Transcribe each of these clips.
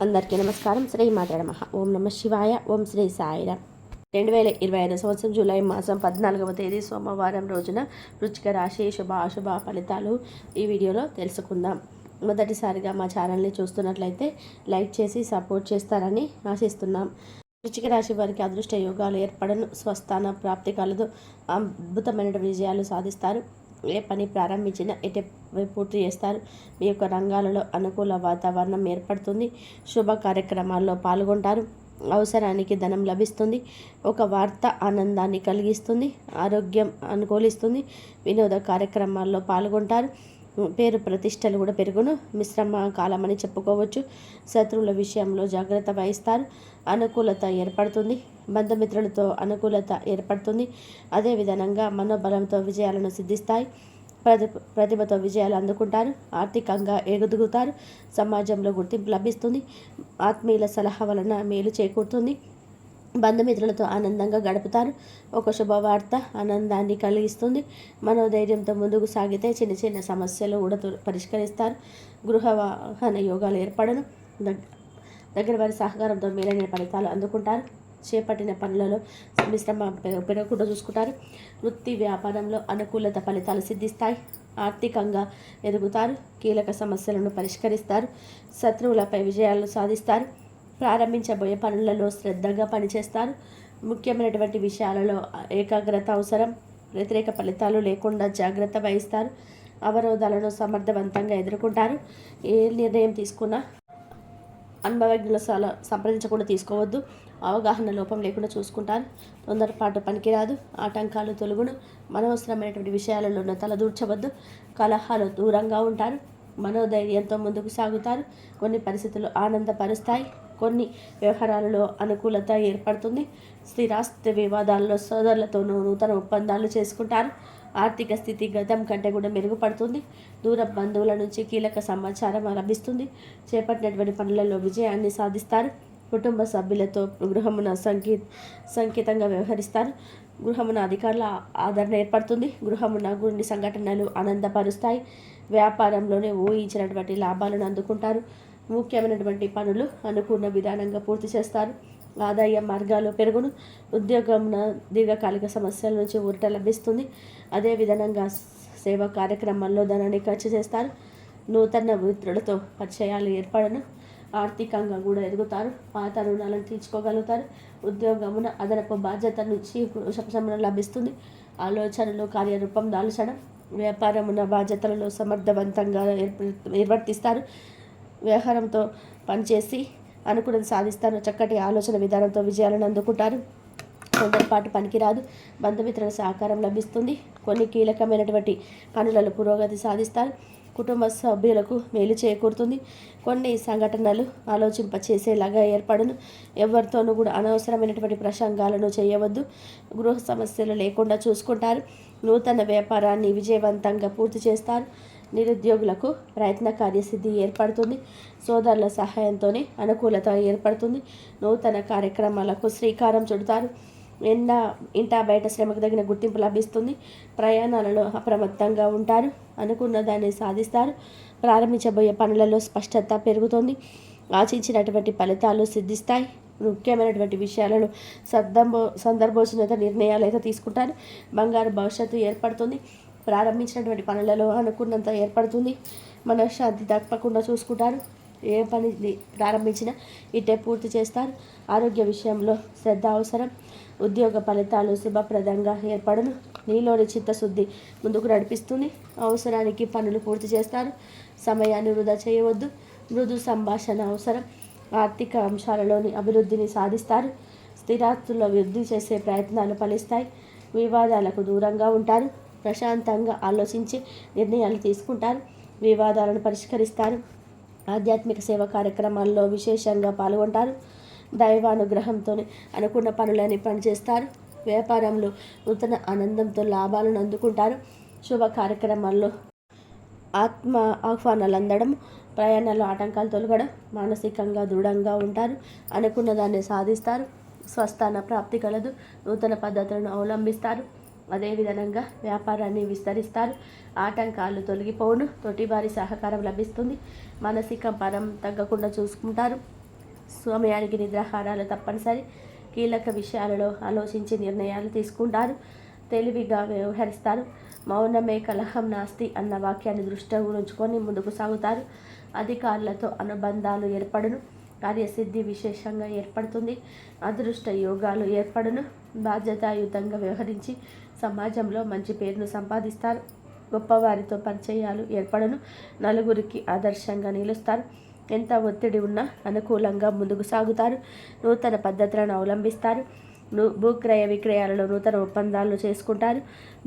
అందరికీ నమస్కారం. శ్రీ మాతాడ మహా. ఓం నమ శివాయ. ఓం శ్రీ సాయిరామ్. 2025 సంవత్సరం జూలై మాసం 14వ తేదీ సోమవారం రోజున వృశ్చిక రాశి అశుభ ఫలితాలు ఈ వీడియోలో తెలుసుకుందాం. మొదటిసారిగా మా ఛానల్ని చూస్తున్నట్లయితే లైక్ చేసి సపోర్ట్ చేస్తారని ఆశిస్తున్నాం. వృశ్చిక రాశి వారికి అదృష్ట యోగాలు ఏర్పడను, స్వస్థాన ప్రాప్తి కలదు, అద్భుతమైన విజయాలు సాధిస్తారు. ఏ పని ప్రారంభించినా పూర్తి చేస్తారు. మీ యొక్క రంగాలలో అనుకూల వాతావరణం ఏర్పడుతుంది. శుభ కార్యక్రమాల్లో పాల్గొంటారు. అవసరానికి ధనం లభిస్తుంది. ఒక వార్త ఆనందాన్ని కలిగిస్తుంది. ఆరోగ్యం అనుకూలిస్తుంది. వినోద కార్యక్రమాల్లో పాల్గొంటారు. పేరు ప్రతిష్టలు కూడా పెరుగును. మిశ్రమ కాలమని చెప్పుకోవచ్చు. శత్రువుల విషయంలో జాగ్రత్త వహిస్తారు. అనుకూలత ఏర్పడుతుంది. బంధుమిత్రులతో అనుకూలత ఏర్పడుతుంది. అదేవిధంగా మనోబలంతో విజయాలను సిద్ధిస్తాయి. ప్రతిభతో విజయాలు అందుకుంటారు. ఆర్థికంగా ఎదుగుతారు. సమాజంలో గుర్తింపు లభిస్తుంది. ఆత్మీయుల సలహా వలన మేలు చేకూరుతుంది. బంధుమిత్రులతో ఆనందంగా గడుపుతారు. ఒక శుభవార్త ఆనందాన్ని కలిగిస్తుంది. మనోధైర్యంతో ముందుకు సాగితే చిన్న చిన్న సమస్యలు కూడా పరిష్కరిస్తారు. గృహ వాహన యోగాలు ఏర్పడను. దగ్గర వారి సహకారంతో మేలైన ఫలితాలు అందుకుంటారు. చేపట్టిన పనులలో మిశ్రమ పెరగకుండా చూసుకుంటారు. వృత్తి వ్యాపారంలో అనుకూలత ఫలితాలు సిద్ధిస్తాయి. ఆర్థికంగా ఎదుగుతారు. కీలక సమస్యలను పరిష్కరిస్తారు. శత్రువులపై విజయాలు సాధిస్తారు. ప్రారంభించబోయే పనులలో శ్రద్ధగా పనిచేస్తారు. ముఖ్యమైనటువంటి విషయాలలో ఏకాగ్రత అవసరం. వ్యతిరేక ఫలితాలు లేకుండా జాగ్రత్త వహిస్తారు. అవరోధాలను సమర్థవంతంగా ఎదుర్కొంటారు. ఏ నిర్ణయం తీసుకున్నా అనుభవజ్ఞుల సంప్రదించకుండా తీసుకోవద్దు. అవగాహన లోపం లేకుండా చూసుకుంటారు. తొందరపాటు పనికిరాదు. ఆటంకాలు తొలగును. అనవసరమైనటువంటి విషయాలలో తలదూర్చవద్దు. కలహాలు దూరంగా ఉంటారు. మనోధైర్యంతో ముందుకు సాగుతారు. కొన్ని పరిస్థితులు ఆనందపరుస్తాయి. కొన్ని వ్యవహారాలలో అనుకూలత ఏర్పడుతుంది. స్థిరాస్తి వివాదాల్లో సోదరులతోనూ నూతన ఒప్పందాలు చేసుకుంటారు. ఆర్థిక స్థితి గతం కంటే కూడా మెరుగుపడుతుంది. దూర బంధువుల నుంచి కీలక సమాచారం లభిస్తుంది. చేపట్టినటువంటి పనులలో విజయాన్ని సాధిస్తారు. కుటుంబ సభ్యులతో గృహమున సంకేతంగా వ్యవహరిస్తారు. గృహమున అధికారుల ఆదరణ ఏర్పడుతుంది. గృహమున గుండి సంఘటనలు ఆనందపరుస్తాయి. వ్యాపారంలోనే ఊహించినటువంటి లాభాలను అందుకుంటారు. ముఖ్యమైనటువంటి పనులు అనుకున్న విధానంగా పూర్తి చేస్తారు. ఆదాయ మార్గాలు పెరుగును. ఉద్యోగమున దీర్ఘకాలిక సమస్యల నుంచి ఊరట లభిస్తుంది. అదేవిధంగా సేవా కార్యక్రమాల్లో ధనాన్ని ఖర్చు చేస్తారు. నూతన మిత్రులతో పరిచయాలు ఏర్పడను. ఆర్థికంగా కూడా ఎదుగుతారు. పాత రుణాలను తీర్చుకోగలుగుతారు. ఉద్యోగమున అదనపు బాధ్యత నుంచి ఉపశమనం లభిస్తుంది. ఆలోచనలు కార్యరూపం దాల్చడం. వ్యాపారమున బాధ్యతలలో సమర్థవంతంగా నిర్వర్తిస్తారు. వ్యవహారంతో పనిచేసి అనుకున్నది సాధిస్తారు. చక్కటి ఆలోచన విధానంతో విజయాలను అందుకుంటారు. తొందరపాటు పనికిరాదు. బంధుమిత్రుల సహకారం లభిస్తుంది. కొన్ని కీలకమైనటువంటి పనులలో పురోగతి సాధిస్తారు. కుటుంబ సభ్యులకు మేలు చేకూరుతుంది. కొన్ని సంఘటనలు ఆలోచింపచేసేలాగా ఏర్పడను. ఎవరితోనూ కూడా అనవసరమైనటువంటి ప్రసంగాలను చేయవద్దు. గృహ సమస్యలు లేకుండా చూసుకుంటారు. నూతన వ్యాపారాన్ని విజయవంతంగా పూర్తి చేస్తారు. నిరుద్యోగులకు ప్రయత్న కార్యసిద్ధి ఏర్పడుతుంది. సోదరుల సహాయంతోనే అనుకూలత ఏర్పడుతుంది. నూతన కార్యక్రమాలకు శ్రీకారం చుడతారు. ఇంటా బయట శ్రమకు తగిన గుర్తింపు లభిస్తుంది. ప్రయాణాలలో అప్రమత్తంగా ఉంటారు. అనుకున్న దాన్ని సాధిస్తారు. ప్రారంభించబోయే పనులలో స్పష్టత పెరుగుతుంది. ఆశించినటువంటి ఫలితాలు సిద్ధిస్తాయి. ముఖ్యమైనటువంటి విషయాలను సందర్భోచిత నిర్ణయాలు అయితే తీసుకుంటారు. బంగారు భవిష్యత్తు ఏర్పడుతుంది. ప్రారంభించినటువంటి పనులలో అనుకున్నంత ఏర్పడుతుంది. మనశ్శాంతి తప్పకుండా చూసుకుంటారు. ఏ పని ప్రారంభించినా ఇట్టే పూర్తి చేస్తారు. ఆరోగ్య విషయంలో శ్రద్ధ అవసరం. ఉద్యోగ ఫలితాలు శుభప్రదంగా ఏర్పడను. నీలోని చిత్తశుద్ధి ముందుకు నడిపిస్తుంది. అవసరానికి పనులు పూర్తి చేస్తారు. సమయాన్ని వృధా చేయవద్దు. మృదు సంభాషణ అవసరం. ఆర్థిక అంశాలలోని అభివృద్ధిని సాధిస్తారు. స్థిరాస్తుల్లో వృద్ధి చేసే ప్రయత్నాలు ఫలిస్తాయి. వివాదాలకు దూరంగా ఉంటారు. ప్రశాంతంగా ఆలోచించి నిర్ణయాలు తీసుకుంటారు. వివాదాలను పరిష్కరిస్తారు. ఆధ్యాత్మిక సేవా కార్యక్రమాల్లో విశేషంగా పాల్గొంటారు. దైవానుగ్రహంతో అనుకున్న పనులని పనిచేస్తారు. వ్యాపారంలో నూతన ఆనందంతో లాభాలను అందుకుంటారు. శుభ కార్యక్రమాల్లో ఆత్మ ఆహ్వానాలు అందడం. ప్రయాణాల్లో ఆటంకాలు తొలగడం. మానసికంగా దృఢంగా ఉంటారు. అనుకున్న దాన్ని సాధిస్తారు. స్వస్థాన ప్రాప్తి కలదు. నూతన పద్ధతులను అవలంబిస్తారు. అదేవిధంగా వ్యాపారాన్ని విస్తరిస్తారు. ఆటంకాలు తొలగిపోవును. తోటివారి సహకారం లభిస్తుంది. మానసిక భారం తగ్గకుండా చూసుకుంటారు. సమయానికి నిద్రాహారాలు తప్పనిసరి. కీలక విషయాలలో ఆలోచించి నిర్ణయాలు తీసుకుంటారు. తెలివిగా వ్యవహరిస్తారు. మౌనమే కలహం నాస్తి అన్న వాక్యాన్ని దృష్టిలో ఉంచుకొని ముందుకు సాగుతారు. అధికారులతో అనుబంధాలు ఏర్పడును. కార్యసిద్ధి విశేషంగా ఏర్పడుతుంది. అదృష్ట యోగాలు ఏర్పడును. బాధ్యతాయుతంగా వ్యవహరించి సమాజంలో మంచి పేరును సంపాదిస్తారు. గొప్పవారితో పరిచయాలు ఏర్పడును. నలుగురికి ఆదర్శంగా నిలుస్తారు. ఎంత ఒత్తిడి ఉన్నా అనుకూలంగా ముందుకు సాగుతారు. నూతన పద్ధతులను అవలంబిస్తారు. భూక్రయ విక్రయాలలో నూతన ఒప్పందాలు చేసుకుంటారు.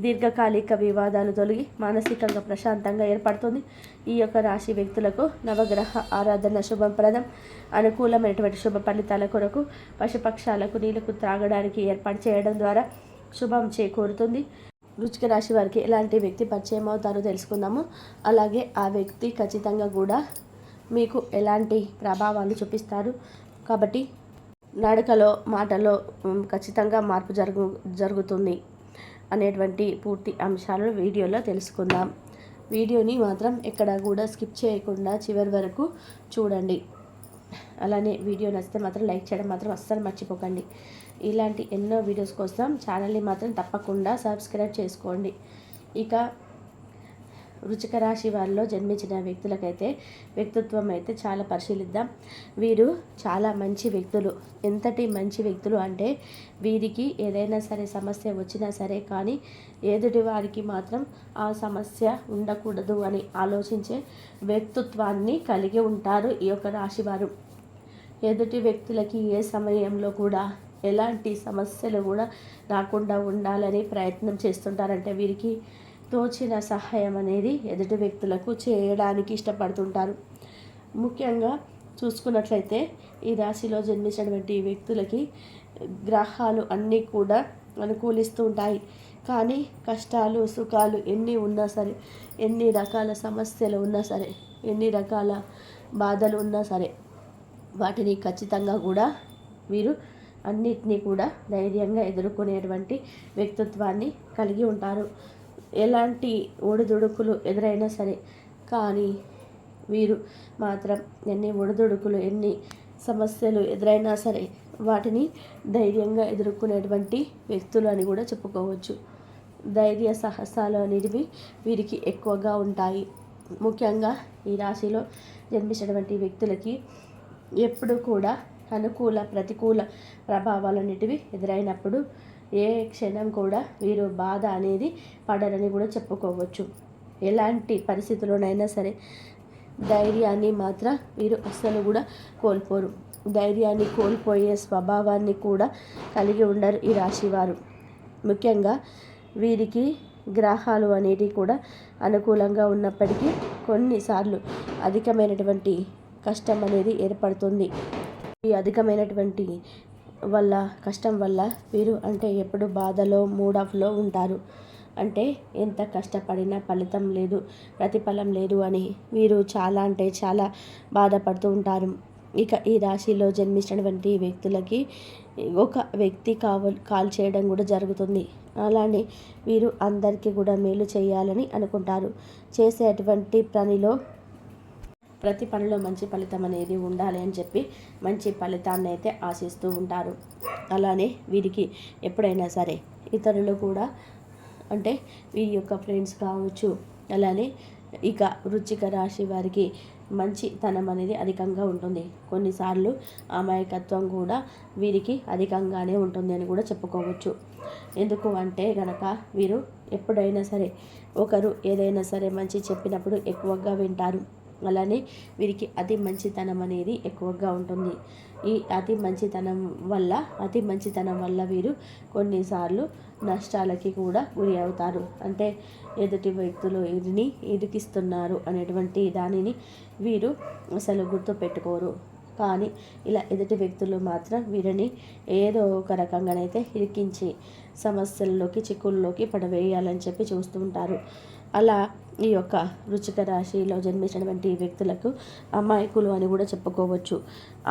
దీర్ఘకాలిక వివాదాలు తొలగి మానసికంగా ప్రశాంతంగా ఏర్పడుతుంది. ఈ యొక్క రాశి వ్యక్తులకు నవగ్రహ ఆరాధన శుభప్రదం. అనుకూలమైనటువంటి శుభ ఫలితాల కొరకు పశుపక్షాలకు నీళ్లకు త్రాగడానికి ఏర్పాటు చేయడం ద్వారా శుభం చేకూరుతుంది. వృశ్చిక రాశి వారికి ఎలాంటి వ్యక్తి పరిచయం అవుతారో తెలుసుకుందాము. అలాగే ఆ వ్యక్తి ఖచ్చితంగా కూడా మీకు ఎలాంటి ప్రభావాలు చూపిస్తారు. కాబట్టి నడకలో మాటలో ఖచ్చితంగా మార్పు జరుగుతుంది అనేటువంటి పూర్తి అంశాలను వీడియోలో తెలుసుకుందాం. వీడియోని మాత్రం ఎక్కడ కూడా స్కిప్ చేయకుండా చివరి వరకు చూడండి. అలానే వీడియో నచ్చితే మాత్రం లైక్ చేయడం మాత్రం అస్సలు మర్చిపోకండి. ఇలాంటి ఎన్నో వీడియోస్ కోసం ఛానల్ని మాత్రం తప్పకుండా సబ్స్క్రైబ్ చేసుకోండి. ఇక వృశ్చిక రాశి వారిలో జన్మించిన వ్యక్తులకైతే వ్యక్తిత్వం అయితే చాలా పరిశీలిద్దాం. వీరు చాలా మంచి వ్యక్తులు. ఎంతటి మంచి వ్యక్తులు అంటే వీరికి ఏదైనా సరే సమస్య వచ్చినా సరే కానీ ఎదుటి వారికి మాత్రం ఆ సమస్య ఉండకూడదు అని ఆలోచించే వ్యక్తిత్వాన్ని కలిగి ఉంటారు ఈ యొక్క రాశివారు. ఎదుటి వ్యక్తులకి ఏ సమయంలో కూడా ఎలాంటి సమస్యలు కూడా రాకుండా ఉండాలని ప్రయత్నం చేస్తుంటారంటే వీరికి తోచిన సహాయం అనేది ఎదుటి వ్యక్తులకు చేయడానికి ఇష్టపడుతుంటారు. ముఖ్యంగా చూసుకున్నట్లయితే ఈ రాశిలో జన్మించినటువంటి వ్యక్తులకి గ్రహాలు అన్నీ కూడా అనుకూలిస్తూ ఉంటాయి. కానీ కష్టాలు సుఖాలు ఎన్ని ఉన్నా సరే, ఎన్ని రకాల సమస్యలు ఉన్నా సరే, ఎన్ని రకాల బాధలు ఉన్నా సరే వాటిని ఖచ్చితంగా కూడా వీరు అన్నిటినీ కూడా ధైర్యంగా ఎదుర్కొనేటువంటి వ్యక్తిత్వాన్ని కలిగి ఉంటారు. ఎలాంటి ఒడిదుడుకులు ఎదురైనా సరే కానీ వీరు మాత్రం ఎన్ని ఒడిదుడుకులు ఎన్ని సమస్యలు ఎదురైనా సరే వాటిని ధైర్యంగా ఎదుర్కొనేటువంటి వ్యక్తులు అని కూడా చెప్పుకోవచ్చు. ధైర్య సాహసాలు అనేవి వీరికి ఎక్కువగా ఉంటాయి. ముఖ్యంగా ఈ రాశిలో జన్మించినటువంటి వ్యక్తులకి ఎప్పుడు కూడా అనుకూల ప్రతికూల ప్రభావాలన్నిటివి ఎదురైనప్పుడు ఏ క్షణం కూడా వీరు బాధ అనేది పడరని కూడా చెప్పుకోవచ్చు. ఎలాంటి పరిస్థితుల్లోనైనా సరే ధైర్యాన్ని మాత్రం వీరు అస్సలు కూడా కోల్పోరు. ధైర్యాన్ని కోల్పోయే స్వభావాన్ని కూడా కలిగి ఉండరు ఈ రాశివారు. ముఖ్యంగా వీరికి గ్రహాలు అనేటివి కూడా అనుకూలంగా ఉన్నప్పటికీ కొన్నిసార్లు అధికమైనటువంటి కష్టం అనేది ఏర్పడుతుంది. ఈ అధికమైనటువంటి కష్టం వల్ల వీరు అంటే ఎప్పుడు బాధలో మూడ్ ఆఫ్లో ఉంటారు. అంటే ఎంత కష్టపడినా ఫలితం లేదు, ప్రతిఫలం లేదు అని వీరు చాలా అంటే చాలా బాధపడుతూ ఉంటారు. ఇక ఈ రాశిలో జన్మించినటువంటి వ్యక్తులకి ఒక వ్యక్తి కాల్ చేయడం కూడా జరుగుతుంది. అలానే వీరు అందరికీ కూడా మేలు చేయాలని అనుకుంటారు. చేసేటువంటి ప్రతి పనిలో మంచి ఫలితం అనేది ఉండాలి అని చెప్పి మంచి ఫలితాన్ని అయితే ఆశిస్తూ ఉంటారు. అలానే వీరికి ఎప్పుడైనా సరే ఇతరులు కూడా అంటే వీరి యొక్క ఫ్రెండ్స్ కావచ్చు. అలానే ఇక వృశ్చిక రాశి వారికి మంచితనం అనేది అధికంగా ఉంటుంది. కొన్నిసార్లు అమాయకత్వం కూడా వీరికి అధికంగానే ఉంటుంది అని కూడా చెప్పుకోవచ్చు. ఎందుకు అంటే గనక వీరు ఎప్పుడైనా సరే ఒకరు ఏదైనా సరే మంచి చెప్పినప్పుడు ఎక్కువగా వింటారు. అలానే వీరికి అతి మంచితనం అనేది ఎక్కువగా ఉంటుంది. ఈ అతి మంచితనం వల్ల వీరు కొన్నిసార్లు నష్టాలకి కూడా గురి అవుతారు. అంటే ఎదుటి వ్యక్తులు వీరిని ఇరికిస్తున్నారు అనేటువంటి దానిని వీరు అసలు గుర్తు పెట్టుకోరు. కానీ ఇలా ఎదుటి వ్యక్తులు మాత్రం వీరిని ఏదో ఒక రకంగానైతే ఇరికించి సమస్యల్లోకి చిక్కుల్లోకి పడవేయాలని చెప్పి చూస్తూ ఉంటారు. అలా ఈ యొక్క వృశ్చిక రాశిలో జన్మించినటువంటి వ్యక్తులకు అమాయకులు అని కూడా చెప్పుకోవచ్చు.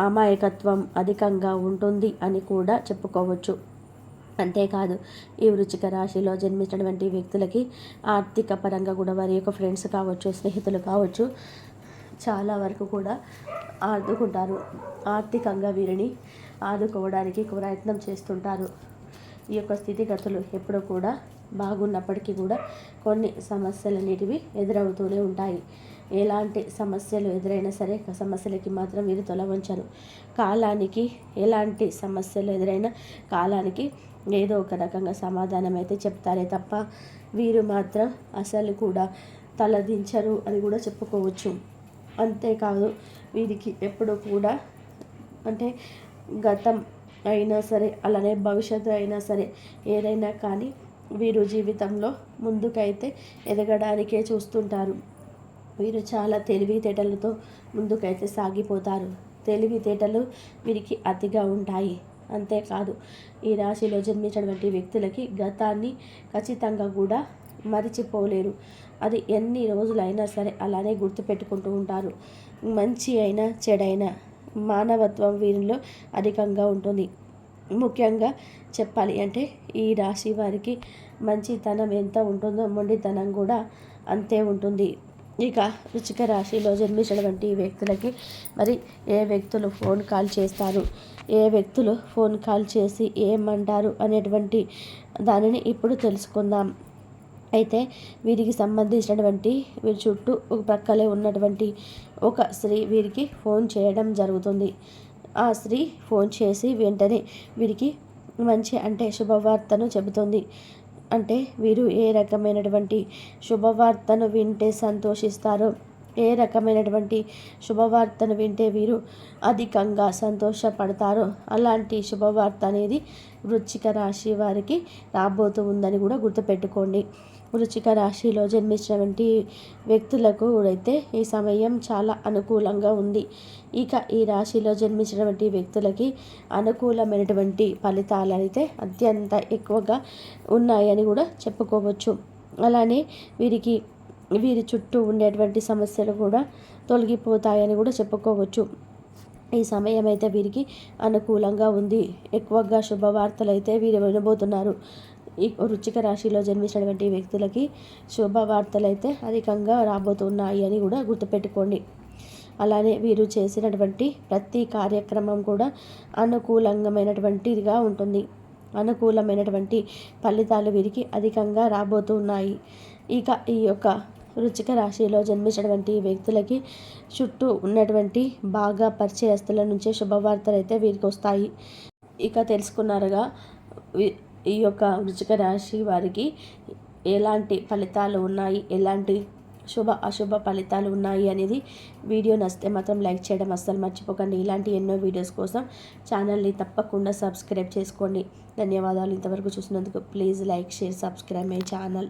అమాయకత్వం అధికంగా ఉంటుంది అని కూడా చెప్పుకోవచ్చు. అంతేకాదు ఈ వృశ్చిక రాశిలో జన్మించినటువంటి వ్యక్తులకి ఆర్థిక పరంగా కూడా వారి యొక్క ఫ్రెండ్స్ కావచ్చు, స్నేహితులు కావచ్చు, చాలా వరకు కూడా ఆదుకుంటారు. ఆర్థికంగా వీరిని ఆదుకోవడానికి ప్రయత్నం చేస్తుంటారు. ఈ యొక్క స్థితిగతులు ఎప్పుడూ కూడా బాగున్నప్పటికీ కూడా కొన్ని సమస్యలు అనేటివి ఎదురవుతూనే ఉంటాయి. ఎలాంటి సమస్యలు ఎదురైనా సరే సమస్యలకి మాత్రం వీరు తొలవంచరు. కాలానికి ఎలాంటి సమస్యలు ఎదురైనా కాలానికి ఏదో ఒక రకంగా సమాధానం అయితే చెప్తారే తప్ప వీరు మాత్రం అసలు కూడా తలదించరు అని కూడా చెప్పుకోవచ్చు. అంతేకాదు వీరికి ఎప్పుడు కూడా అంటే గతం అయినా సరే అలానే భవిష్యత్తు అయినా సరే ఏదైనా కానీ వీరు జీవితంలో ముందుకైతే ఎదగడానికే చూస్తుంటారు. వీరు చాలా తెలివితేటలతో ముందుకైతే సాగిపోతారు. తెలివితేటలు వీరికి అతిగా ఉంటాయి. అంతేకాదు ఈ రాశిలో జన్మించినటువంటి వ్యక్తులకి గతాన్ని ఖచ్చితంగా కూడా మరిచిపోలేరు. అది ఎన్ని రోజులైనా సరే అలానే గుర్తుపెట్టుకుంటూ ఉంటారు. మంచి అయినా చెడైనా మానవత్వం వీరిలో అధికంగా ఉంటుంది. ముఖ్యంగా చెప్పాలి అంటే ఈ రాశి వారికి మంచితనం ఎంత ఉంటుందో మొండితనం కూడా అంతే ఉంటుంది. ఇక వృశ్చిక రాశిలో జన్మించినటువంటి వ్యక్తులకి మరి ఏ వ్యక్తులు ఫోన్ కాల్ చేస్తారు, ఏ వ్యక్తులు ఫోన్ కాల్ చేసి ఏమంటారు అనేటువంటి దానిని ఇప్పుడు తెలుసుకుందాం. అయితే వీరికి సంబంధించినటువంటి వీరి చుట్టూ ఒక ప్రక్కలే ఉన్నటువంటి ఒక స్త్రీ వీరికి ఫోన్ చేయడం జరుగుతుంది. ఆ స్త్రీ ఫోన్ చేసి వెంటనే వీరికి మంచి అంటే శుభవార్తను చెబుతుంది. అంటే వీరు ఏ రకమైనటువంటి శుభవార్తను వింటే సంతోషిస్తారో, ఏ రకమైనటువంటి శుభవార్తను వింటే వీరు అధికంగా సంతోషపడతారో అలాంటి శుభవార్త అనేది వృశ్చిక రాశి వారికి రాబోతూ ఉందని కూడా గుర్తుపెట్టుకోండి. వృశ్చిక రాశిలో జన్మించినటువంటి వ్యక్తులకు అయితే ఈ సమయం చాలా అనుకూలంగా ఉంది. ఇక ఈ రాశిలో జన్మించినటువంటి వ్యక్తులకి అనుకూలమైనటువంటి ఫలితాలు అయితే అత్యంత ఎక్కువగా ఉన్నాయని కూడా చెప్పుకోవచ్చు. అలానే వీరి చుట్టూ ఉండేటువంటి సమస్యలు కూడా తొలగిపోతాయని కూడా చెప్పుకోవచ్చు. ఈ సమయం అయితే వీరికి అనుకూలంగా ఉంది. ఎక్కువగా శుభవార్తలు అయితే వీరు వినబోతున్నారు. ఈ వృశ్చిక రాశిలో జన్మించినటువంటి వ్యక్తులకి శుభవార్తలు అయితే అధికంగా రాబోతున్నాయి అని కూడా గుర్తుపెట్టుకోండి. అలానే వీరు చేసినటువంటి ప్రతి కార్యక్రమం కూడా అనుకూలమైనటువంటిదిగా ఉంటుంది. అనుకూలమైనటువంటి ఫలితాలు వీరికి అధికంగా రాబోతున్నాయి. ఇక ఈ యొక్క వృశ్చిక రాశిలో జన్మించినటువంటి వ్యక్తులకి చుట్టూ ఉన్నటువంటి బాగా పరిచయస్తుల నుంచే శుభవార్తలు అయితే వీరికి వస్తాయి. ఇక తెలుసుకున్నారుగా ఈ యొక్క వృశ్చిక రాశి వారికి ఎలాంటి ఫలితాలు ఉన్నాయి, ఎలాంటి శుభ అశుభ ఫలితాలు ఉన్నాయి అనేది. వీడియో నచ్చితే మాత్రం లైక్ చేయడం అస్సలు మర్చిపోకండి. ఇలాంటి ఎన్నో వీడియోస్ కోసం ఛానల్ని తప్పకుండా సబ్స్క్రైబ్ చేసుకోండి. ధన్యవాదాలు ఇంతవరకు చూసినందుకు. Please like, share, subscribe my channel.